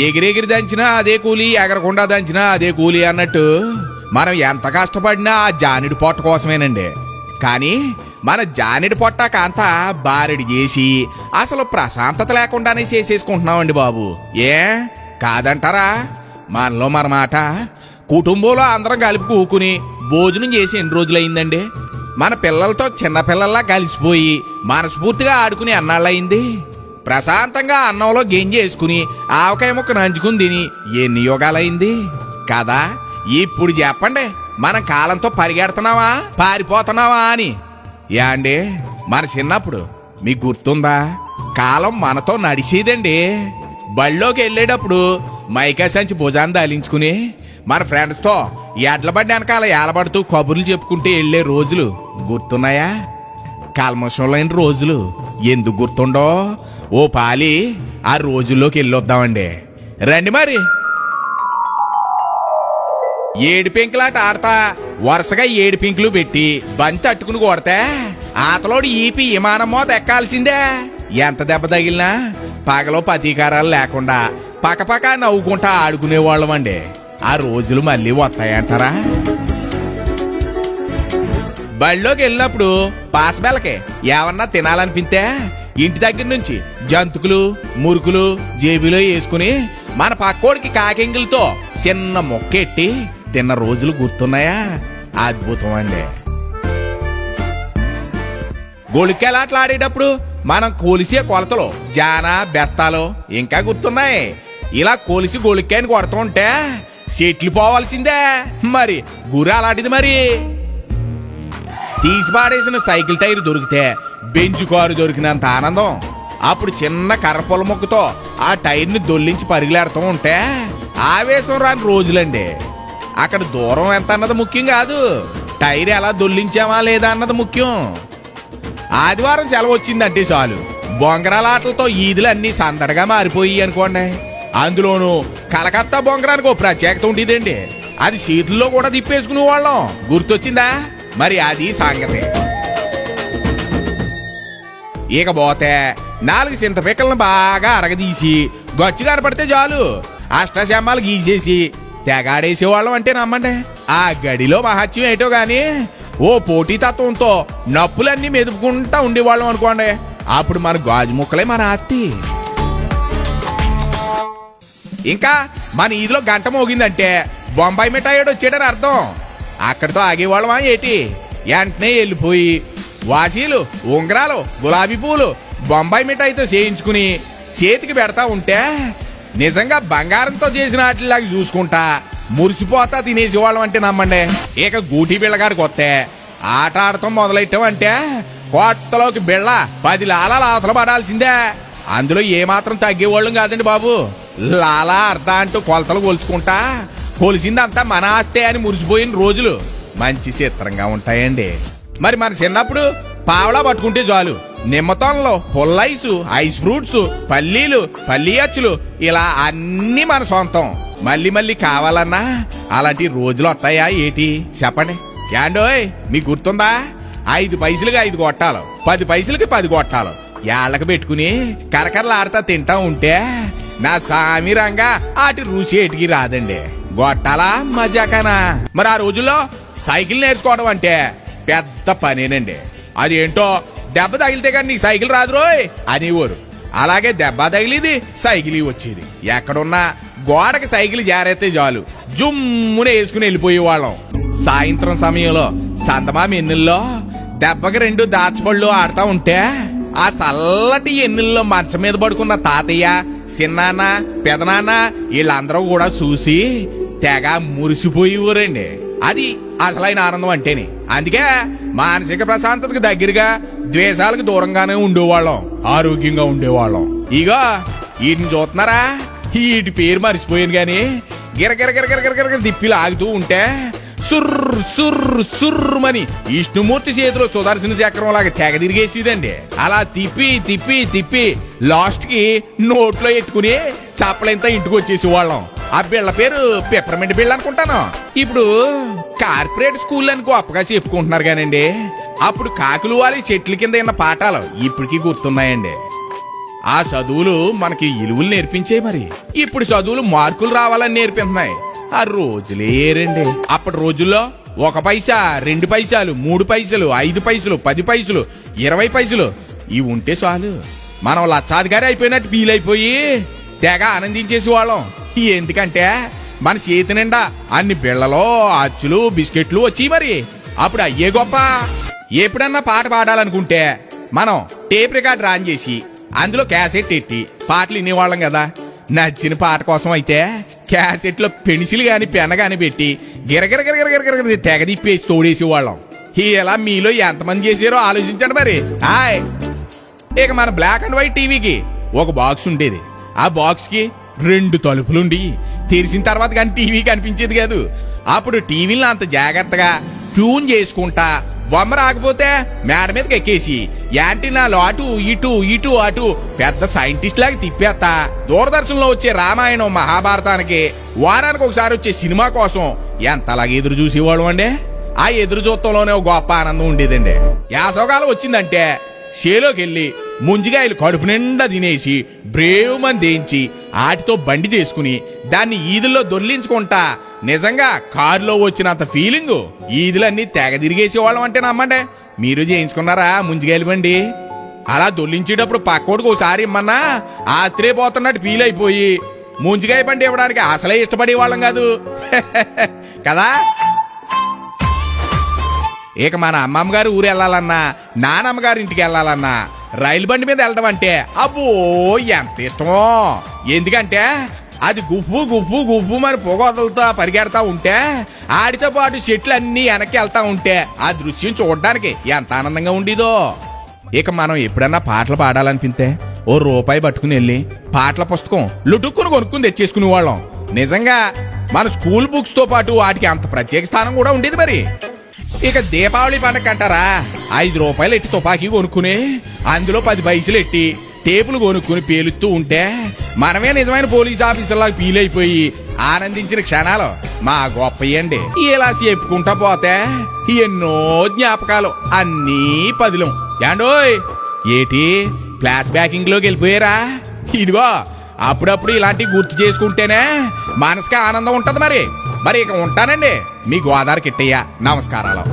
ఎగిరెగిరి దంచినా అదే కూలి, ఎగరకుండా దంచినా అదే కూలి అన్నట్టు మనం ఎంత కష్టపడినా ఆ జానిడి పొట్ట కోసమేనండి. కానీ మన జానిడి పొట్ట కాంత బారెడి చేసి అసలు ప్రశాంతత లేకుండానే చేసేసుకుంటున్నామండి బాబు. ఏ కాదంటారా? మనలో మన మాట కుటుంబంలో అందరం కలిపి కూకుని భోజనం చేసి ఎన్ని రోజులైందండి? మన పిల్లలతో చిన్నపిల్లల్లా కలిసిపోయి మనస్ఫూర్తిగా ఆడుకుని అన్నాళ్ళయింది. ప్రశాంతంగా అన్నంలో గెంజేసుకుని ఆవకాయ ముక్క నంచుకుని తిని ఎన్ని యోగాలైంది కదా? ఇప్పుడు చెప్పండి, మనం కాలంతో పరిగెడుతున్నావా పారిపోతున్నావా అని? యాండే మన చిన్నప్పుడు మీకు గుర్తుందా? కాలం మనతో నడిచేదండి. బళ్ళోకి వెళ్ళేటప్పుడు మైకా సంచి భుజాన్ని దాలించుకుని మన ఫ్రెండ్స్తో ఎడ్ల బండి వెనకాల ఏలబడుతూ కబుర్లు చెప్పుకుంటూ వెళ్లే రోజులు గుర్తున్నాయా? కల్మషం లేని రోజులు ఎందుకు గుర్తుండో ఓ పాలి ఆ రోజుల్లోకి వెళ్ళొద్దామండి. రండి మరి. ఏడు పెంకులాట ఆడతా వరుసగా 7 పెంకులు పెట్టి బంతి అట్టుకుని కొడితే ఆతలోడు ఈపి విమానం మోత ఎక్కాల్సిందే. ఎంత దెబ్బ తగిలినా పగలో ప్రతీకారాలు లేకుండా పక్కపక్క నవ్వుకుంటా ఆడుకునేవాళ్ళం అండి. ఆ రోజులు మళ్ళీ వస్తాయంటారా? బళ్ళోకి వెళ్ళినప్పుడు పాసబెల్లకి ఏమన్నా తినాలనిపిస్తే ఇంటి దగ్గర నుంచి జంతుకులు మురుకులు జేబులో వేసుకుని మన పక్కోడికి కాకింగులతో చిన్న మొక్కెట్టి తిన్న రోజులు గుర్తున్నాయా? అద్భుతం అండి. గొళిక్కెలాట్లు ఆడేటప్పుడు మనం కొలిసే కొలతలు జాన బెత్తాలు ఇంకా గుర్తున్నాయి. ఇలా కొలిసి గొళిక్కాయని కొడుతుంటే చెట్లు పోవాల్సిందే. మరి గురి అలాంటిది. మరి తీసి పాడేసిన సైకిల్ టైర్ దొరికితే బెంచ్ కారు దొరికినంత ఆనందం. అప్పుడు చిన్న కర్రపొల మొక్కతో ఆ టైర్ని దొల్లించి పరిగెలాడుతూ ఉంటే ఆవేశం రాని రోజులండి. అక్కడ దూరం ఎంత అన్నది ముఖ్యం కాదు, టైర్ ఎలా దొల్లించామా లేదా అన్నది ముఖ్యం. ఆదివారం సెలవు వచ్చిందంటే చాలు బొంగరాల ఆటలతో ఈదులు అన్ని సందడిగా మారిపోయి అనుకోండి. అందులోనూ కలకత్తా బొంగరానికి ఓ ప్రత్యేకత ఉండేదండి. అది చేతుల్లో కూడా తిప్పేసుకునే వాళ్ళం. గుర్తొచ్చిందా? మరి అది సంగతి. ఇక పోతే 4 చింత పిక్కలను బాగా అరగదీసి గచ్చు కనపడితే చాలు అష్టశమ్మాలు గీసేసి తెగాడేసేవాళ్ళం అంటే నమ్మండి. ఆ గడిలో మహత్యం ఏటో గాని ఓ పోటీతత్వంతో నప్పులన్నీ మెదుపుకుంటా ఉండేవాళ్ళం అనుకోండి. అప్పుడు మన గాజు ముక్కలే మన ఆత్తి. ఇంకా మన ఈదిలో గంట మోగిందంటే బొంబాయి మిఠాయిడు వచ్చాడని అర్థం. అక్కడితో ఆగేవాళ్ళమా ఏటి? వెంటనే వెళ్ళిపోయి వాసీలు ఉంగరాలు గులాబీ పూలు బొంబాయి మిఠాయితో చేయించుకుని చేతికి పెడతా ఉంటే నిజంగా బంగారంతో చేసిన వాటిలాగా చూసుకుంటా మురిసిపోతా తినేసేవాళ్ళం అంటే నమ్మండి. ఇక గూటి బిళ్ళగాడికి వస్తే ఆట ఆడటం మొదలెట్టామంటే కోట్టలోకి బిళ్ళ 10 లాలాలు అవతల పడాల్సిందే. అందులో ఏమాత్రం తగ్గేవాళ్ళం కాదండి బాబు. లాలా అర్ధ అంటూ కొలతలు కొలుచుకుంటా కొలిసిందంతా మన ఆస్తే అని మురిసిపోయిన రోజులు మంచి చిత్రంగా ఉంటాయండి. మరి మన చిన్నప్పుడు పావలా పట్టుకుంటే చాలు నిమ్మతోనలో పుల్లైసు ఐస్ ఫ్రూట్స్ పల్లీలు పల్లీ అచ్చులు ఇలా అన్ని మన సొంతం. మళ్ళీ మళ్ళీ కావాలన్నా అలాంటి రోజులు వస్తాయా ఏటి చెప్పండి? యాండోయ్ మీకు గుర్తుందా? 5 పైసలకి 5 గొట్టాలు 10 పైసలకి 10 గొట్టాలు ఏళ్ళకి పెట్టుకుని కరకరలాడుతా తింటా ఉంటే నా సామి రంగా ఆటి రుచి ఏటికి రాదండి. గొట్టాలా మజాకానా? మరి ఆ రోజుల్లో సైకిల్ నేర్చుకోవడం అంటే పెద్ద పనేనండి. అదేంటో దెబ్బ తగిలితే కానీ నీకు సైకిల్ రాదు రోయ్ అనేవారు. అలాగే దెబ్బ తగిలిది సైకిల్ వచ్చేది. ఎక్కడున్నా గోడకి సైకిల్ జారైతే చాలు జుమ్మునే వేసుకుని వెళ్ళిపోయేవాళ్ళం. సాయంత్రం సమయంలో సందమామ ఎన్నుల్లో దెబ్బకి 2 దాచపళ్ళు ఆడుతా ఉంటే ఆ చల్లటి ఎన్నుల్లో మంచం మీద పడుకున్న తాతయ్య చిన్నాన్న పెదనాన్న వీళ్ళందరూ కూడా చూసి తెగ మురిసిపోయేవారండి. అది అసలైన ఆనందం అంటేనే. అందుకే మానసిక ప్రశాంతతకు దగ్గరగా ద్వేషాలకు దూరంగానే ఉండేవాళ్ళం, ఆరోగ్యంగా ఉండేవాళ్ళం. ఇగో వీటిని చూస్తున్నారా? వీటి పేరు మర్చిపోయాను గాని గిరగిర గిరగిర గిరగిర దిప్పిలు ఆగుతూ ఉంటే సుర్రు సుర్రు సుర్రుమని విష్ణుమూర్తి చేతిలో సుదర్శన చక్రం లాగా తెగ తిరిగేసేదండి. అలా తిప్పి తిప్పి తిప్పి లాస్ట్ కి నోట్లో ఎట్టుకుని చప్పలంతా ఇంటికి వచ్చేసేవాళ్ళం. ఆ బిళ్ళ పేరు పెప్పర్మెంట్ బిళ్ళ అనుకుంటాను. ఇప్పుడు కార్పొరేట్ స్కూల్ అని గొప్పగా చెప్పుకుంటున్నారు కానండి అప్పుడు కాకులు వాలి చెట్ల కింద ఉన్న పాఠాలు ఇప్పటికీ గుర్తున్నాయండి. ఆ చదువులు మనకి ఇలువలు నేర్పించే మరి. ఇప్పుడు చదువులు మార్కులు రావాలని నేర్పిస్తున్నాయి. ఆ రోజులే రండి. అప్పటి రోజుల్లో 1 పైసా, 2 పైసలు, 3 పైసలు, 5 పైసలు, 10 పైసలు, 20 పైసలు ఇవి ఉంటే చాలు మనం లక్షాధికారి అయిపోయినట్టు ఫీల్ అయిపోయి తెగ ఆనందించేసి వాళ్ళం. ఎందుకంటే మన చేతి నిండా అన్ని బిళ్ళలో అచ్చులు బిస్కెట్లు వచ్చి మరి. అప్పుడు అయ్యే గొప్ప. ఎప్పుడన్నా పాట పాడాలనుకుంటే మనం టేప్ రికార్డ్ ఆన్ చేసి అందులో క్యాసెట్ ఎట్టి పాటలు వినేవాళ్ళం కదా. నచ్చిన పాట కోసం అయితే క్యాసెట్ లో పెన్సిల్ గాని పెన్ గాని పెట్టి గిరగిరగిరగిరగిర తెగ తిప్పేసి తోడేసి వాళ్ళం. ఇలా మీలో ఎంతమంది చేసారో ఆలోచించండి మరి. హాయ్. ఇక మన బ్లాక్ అండ్ వైట్ టీవీకి ఒక బాక్స్ ఉండేది. ఆ బాక్స్ కి 2 తలుపులుండి తెరిచిన తర్వాత కానీ టీవీ కనిపించేది కాదు. అప్పుడు టీవీలను అంత జాగ్రత్తగా ట్యూన్ చేసుకుంటా బొమ్మ రాకపోతే మేడ మీదకి ఎక్కేసి యాంటీనాలు అటు ఇటు ఇటు అటు పెద్ద సైంటిస్ట్ లాగా తిప్పేస్తా దూరదర్శన్లో వచ్చే రామాయణం మహాభారతానికి వారానికి ఒకసారి వచ్చే సినిమా కోసం ఎంతలాగా ఎదురు చూసేవాడు అండి. ఆ ఎదురు చూత్తంలోనే ఒక గొప్ప ఆనందం ఉండేదండి. యాసవకాలం వచ్చిందంటే షేలోకి వెళ్ళి ముంజిగాయలు కడుపు నిండా తినేసి బ్రేవ్ మంది దేంచి ఆటితో బండి చేసుకుని దాన్ని ఈదుల్లో దొర్లించుకుంటా నిజంగా కారులో వచ్చినంత ఫీలింగ్ ఈదులన్నీ తెగ తిరిగేసేవాళ్ళం అంటే నమ్మండి. మీరు చేయించుకున్నారా ముంజిగాయలు బండి? అలా దొర్లించేటప్పుడు పక్కోడికి ఒకసారి ఇమ్మన్నా ఆత్రేపోతున్నట్టు ఫీల్ అయిపోయి ముంజిగాయ బండి ఇవ్వడానికి అసలే ఇష్టపడేవాళ్ళం కాదు కదా. ఇక మన అమ్మమ్మ గారు ఊరు వెళ్ళాలన్నా నానమ్మ గారి ఇంటికి వెళ్ళాలన్నా రైలు బండి మీద వెళ్ళడం అంటే అబ్బో ఎంత ఇష్టమో. ఎందుకంటే అది గుఫు గుఫు గుఫు మరి పొగ వదులుతా పరిగెడతా ఉంటే ఆడితో పాటు చెట్లు అన్ని వెనక్కి వెళ్తా ఉంటే ఆ దృశ్యం చూడడానికి ఎంత ఆనందంగా ఉండేదో. ఇక మనం ఎప్పుడన్నా పాటలు పాడాలనిపిస్తే ఓ రూపాయి పట్టుకుని వెళ్ళి పాటల పుస్తకం లుటుక్కుని కొనుక్కుని తెచ్చేసుకునే వాళ్ళం. నిజంగా మన స్కూల్ బుక్స్ తో పాటు వాటికి అంత ప్రత్యేక స్థానం కూడా ఉండేది మరి. ఇక దీపావళి పండగ అంటారా 5 రూపాయలు ఎట్టి తుపాకీ కొనుక్కుని అందులో 10 పైసలు ఎట్టి టేపులు కొనుక్కుని పేలుస్తూ ఉంటే మనమే నిజమైన పోలీస్ ఆఫీసర్లాగా ఫీల్ అయిపోయి ఆనందించిన క్షణాలు మా గొప్పయండి. ఇలా చెప్పుకుంటా పోతే ఎన్నో జ్ఞాపకాలు అన్నీ పదిలం. ఏండోయ్ ఏటి ఫ్లాష్ బ్యాకింగ్ లోకి వెళ్ళిపోయారా? ఇదిగో అప్పుడప్పుడు ఇలాంటివి గుర్తు చేసుకుంటేనే మనసుకి ఆనందం ఉంటది మరి. ఇక ఉంటానండి. మీ గోదావరి కిట్టయ్య. నమస్కారాలు.